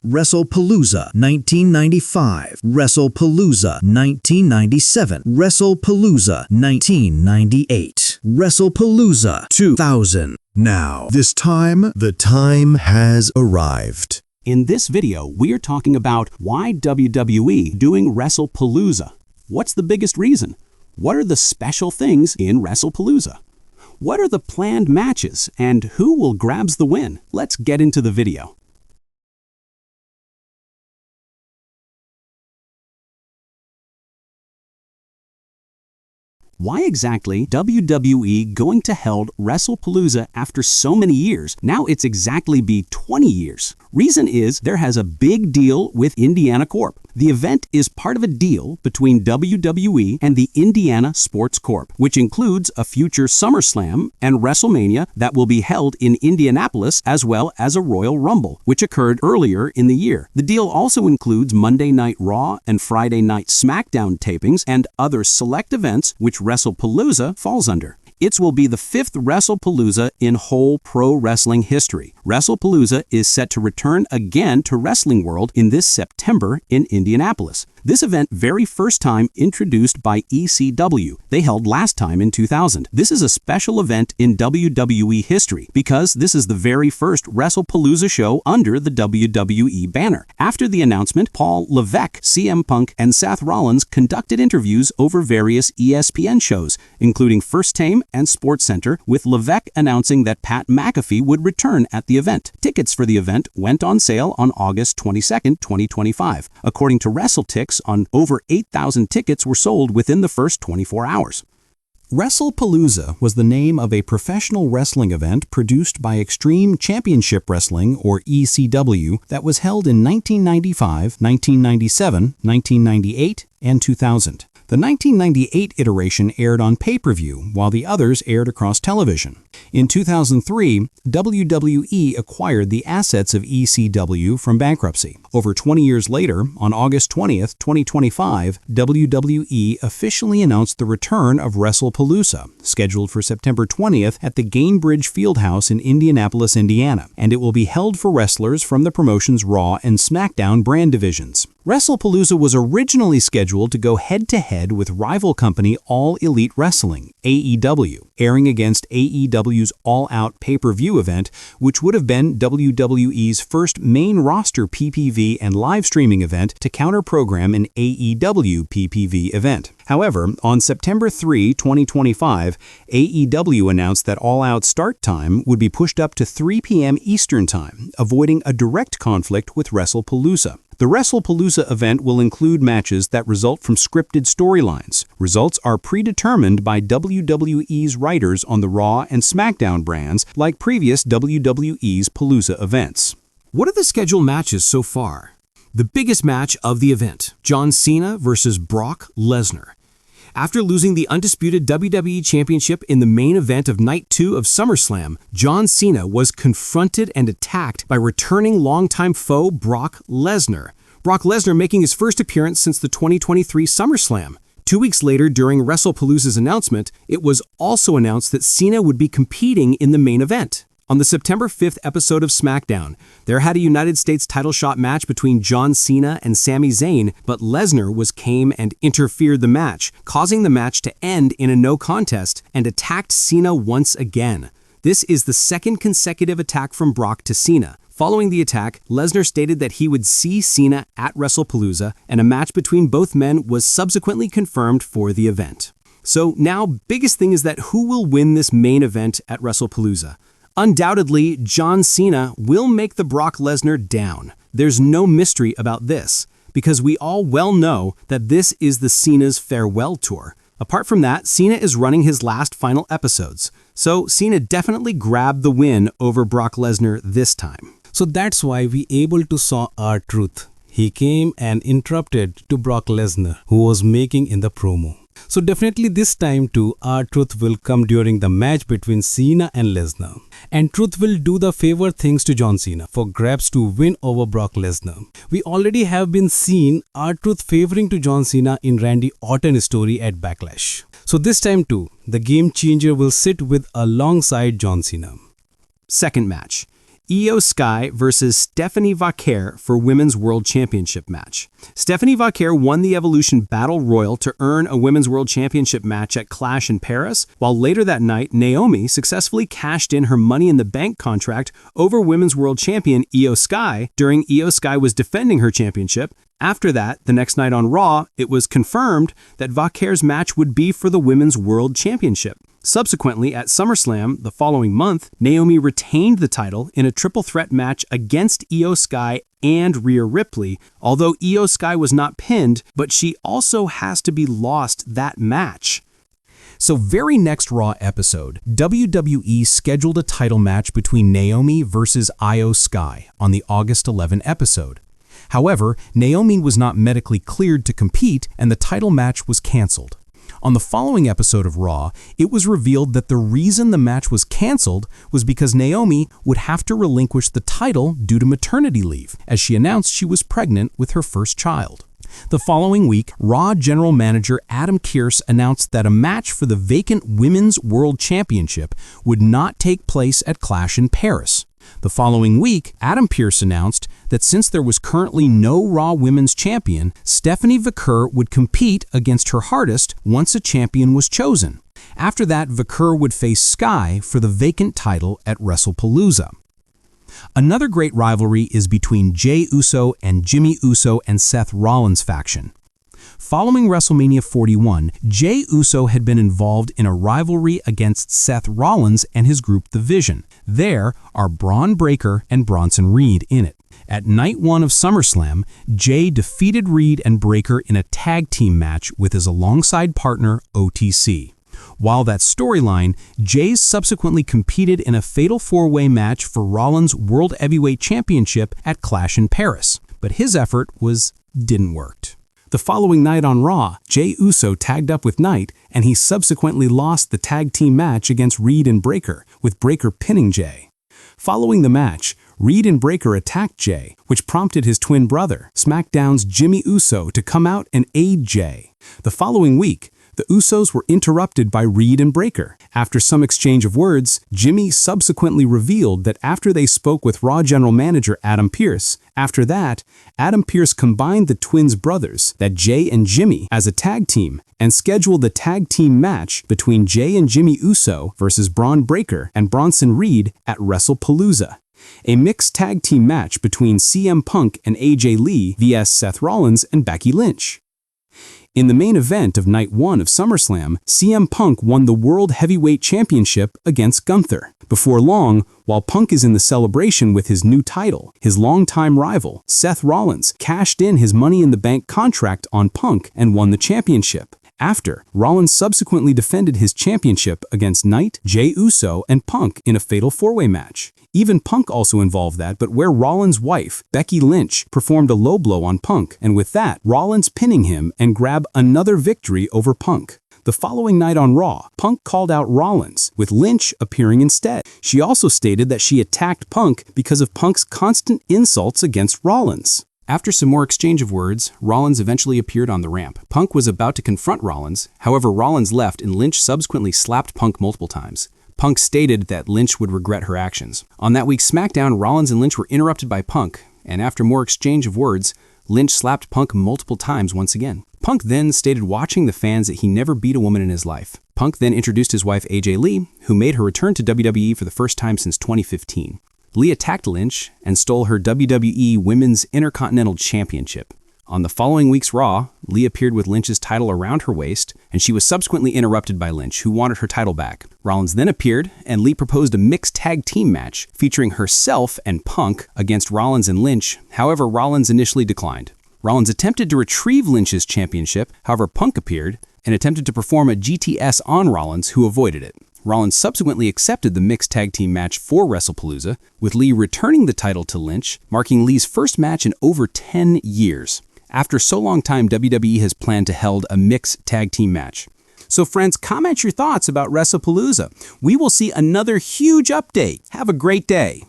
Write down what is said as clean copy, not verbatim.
Wrestlepalooza 1995, Wrestlepalooza 1997, Wrestlepalooza 1998, Wrestlepalooza 2000. Now, this time, the time has arrived. In this video, we are talking about why WWE doing Wrestlepalooza. What's the biggest reason? What are the special things in Wrestlepalooza? What are the planned matches and who will grabs the win? Let's get into the video. Why exactly WWE going to held Wrestlepalooza after so many years? Now it's exactly be 20 years. Reason is there has a big deal with Indiana Corp. The event is part of a deal between WWE and the Indiana Sports Corp, which includes a future SummerSlam and WrestleMania that will be held in Indianapolis, as well as a Royal Rumble, which occurred earlier in the year. The deal also includes Monday Night Raw and Friday Night SmackDown tapings and other select events which Wrestlepalooza falls under. It will be the 5th Wrestlepalooza in whole pro wrestling history. Wrestlepalooza is set to return again to Wrestling World in this September in Indianapolis. This event very first time introduced by ECW. They held last time in 2000. This is a special event in WWE history because this is the very first Wrestlepalooza show under the WWE banner. After the announcement, Paul Levesque, CM Punk, and Seth Rollins conducted interviews over various ESPN shows, including First Take and SportsCenter, with Levesque announcing that Pat McAfee would return at the event. Tickets for the event went on sale on August 22, 2025. According to WrestleTix, on over 8,000 tickets were sold within the first 24 hours. Wrestlepalooza was the name of a professional wrestling event produced by Extreme Championship Wrestling, or ECW, that was held in 1995, 1997, 1998, and 2000. The 1998 iteration aired on pay-per-view, while the others aired across television. In 2003, WWE acquired the assets of ECW from bankruptcy. Over 20 years later, on August 20, 2025, WWE officially announced the return of Wrestlepalooza, scheduled for September 20th at the Gainbridge Fieldhouse in Indianapolis, Indiana, and it will be held for wrestlers from the promotion's Raw and SmackDown brand divisions. Wrestlepalooza was originally scheduled to go head-to-head with rival company All Elite Wrestling, AEW, airing against AEW's All Out pay-per-view event, which would have been WWE's first main roster PPV and live streaming event to counter-program an AEW PPV event. However, on September 3, 2025, AEW announced that All Out start time would be pushed up to 3 p.m. Eastern Time, avoiding a direct conflict with Wrestlepalooza. The Wrestlepalooza event will include matches that result from scripted storylines. Results are predetermined by WWE's writers on the Raw and SmackDown brands, like previous WWE's Palooza events. What are the scheduled matches so far? The biggest match of the event, John Cena vs. Brock Lesnar. After losing the undisputed WWE Championship in the main event of Night 2 of SummerSlam, John Cena was confronted and attacked by returning longtime foe Brock Lesnar. Brock Lesnar making his first appearance since the 2023 SummerSlam. 2 weeks later, during Wrestlepalooza's announcement, it was also announced that Cena would be competing in the main event. On the September 5th episode of SmackDown, there had a United States title shot match between John Cena and Sami Zayn, but Lesnar came and interfered the match, causing the match to end in a no contest, and attacked Cena once again. This is the second consecutive attack from Brock to Cena. Following the attack, Lesnar stated that he would see Cena at Wrestlepalooza, and a match between both men was subsequently confirmed for the event. So now, biggest thing is that who will win this main event at Wrestlepalooza? Undoubtedly, John Cena will make the Brock Lesnar down. There's no mystery about this, because we all well know that this is the Cena's farewell tour. Apart from that, Cena is running his last final episodes, so Cena definitely grabbed the win over Brock Lesnar this time. So that's why we able to saw R-Truth. He came and interrupted to Brock Lesnar, who was making in the promo. So definitely this time too, R-Truth will come during the match between Cena and Lesnar. And Truth will do the favor things to John Cena for grabs to win over Brock Lesnar. We already have been seen R-Truth favoring to John Cena in Randy Orton's story at Backlash. So this time too, the game changer will sit with alongside John Cena. Second match. Io Sky versus Stephanie Vaquer for Women's World Championship match. Stephanie Vaquer won the Evolution Battle Royal to earn a Women's World Championship match at Clash in Paris, while later that night, Naomi successfully cashed in her Money in the Bank contract over Women's World Champion Io Sky during Io Sky was defending her championship. After that, the next night on Raw, it was confirmed that Vaquer's match would be for the Women's World Championship. Subsequently, at SummerSlam the following month, Naomi retained the title in a triple threat match against Io Sky and Rhea Ripley, although Io Sky was not pinned, but she also has to be lost that match. So very next Raw episode, WWE scheduled a title match between Naomi versus Io Sky on the August 11 episode. However, Naomi was not medically cleared to compete and the title match was canceled. On the following episode of Raw, it was revealed that the reason the match was canceled was because Naomi would have to relinquish the title due to maternity leave, as she announced she was pregnant with her first child. The following week, Raw General Manager Adam Pearce announced that a match for the vacant Women's World Championship would not take place at Clash in Paris. The following week, Adam Pearce announced that since there was currently no Raw Women's Champion, Stephanie Vaquer would compete against her hardest once a champion was chosen. After that, Vaquer would face Sky for the vacant title at Wrestlepalooza. Another great rivalry is between Jey USO and Jimmi USO and Seth Rollins faction. Following WrestleMania 41, Jey USO had been involved in a rivalry against Seth Rollins and his group The Vision. There are Bron Breakker and Bronson Reed in it. At Night 1 of SummerSlam, Jey defeated Reed and Breakker in a tag team match with his alongside partner OTC. While that storyline, Jey subsequently competed in a fatal four-way match for Rollins' World Heavyweight Championship at Clash in Paris, but his effort didn't work. The following night on Raw, Jey USO tagged up with Knight, and he subsequently lost the tag team match against Reed and Breakker, with Breakker pinning Jey. Following the match, Reed and Breakker attacked Jey, which prompted his twin brother, SmackDown's Jimmi USO, to come out and aid Jey. The following week, the Usos were interrupted by Reed and Breakker. After some exchange of words, Jimmy subsequently revealed that after they spoke with Raw General Manager Adam Pearce, after that, Adam Pearce combined the twins' brothers, that Jey and Jimmy, as a tag team, and scheduled the tag team match between Jey and Jimmi USO versus Bron Breakker and Bronson Reed at Wrestlepalooza. A mixed tag team match between CM Punk and AJ Lee vs Seth Rollins and Becky Lynch. In the main event of Night 1 of SummerSlam, CM Punk won the World Heavyweight Championship against Gunther. Before long, while Punk is in the celebration with his new title, his longtime rival, Seth Rollins, cashed in his Money in the Bank contract on Punk and won the championship. After, Rollins subsequently defended his championship against Knight, Jey USO, and Punk in a fatal four-way match. Even Punk also involved that, but where Rollins' wife, Becky Lynch, performed a low blow on Punk, and with that, Rollins pinning him and grab another victory over Punk. The following night on Raw, Punk called out Rollins, with Lynch appearing instead. She also stated that she attacked Punk because of Punk's constant insults against Rollins. After some more exchange of words, Rollins eventually appeared on the ramp. Punk was about to confront Rollins, however Rollins left and Lynch subsequently slapped Punk multiple times. Punk stated that Lynch would regret her actions. On that week's SmackDown, Rollins and Lynch were interrupted by Punk, and after more exchange of words, Lynch slapped Punk multiple times once again. Punk then stated watching the fans that he never beat a woman in his life. Punk then introduced his wife AJ Lee, who made her return to WWE for the first time since 2015. Lee attacked Lynch and stole her WWE Women's Intercontinental Championship. On the following week's Raw, Lee appeared with Lynch's title around her waist, and she was subsequently interrupted by Lynch, who wanted her title back. Rollins then appeared, and Lee proposed a mixed tag team match featuring herself and Punk against Rollins and Lynch. However, Rollins initially declined. Rollins attempted to retrieve Lynch's championship, however Punk appeared and attempted to perform a GTS on Rollins, who avoided it. Rollins subsequently accepted the mixed tag team match for Wrestlepalooza, with Lee returning the title to Lynch, marking Lee's first match in over 10 years. After so long time, WWE has planned to hold a mixed tag team match. So friends, comment your thoughts about Wrestlepalooza. We will see another huge update. Have a great day.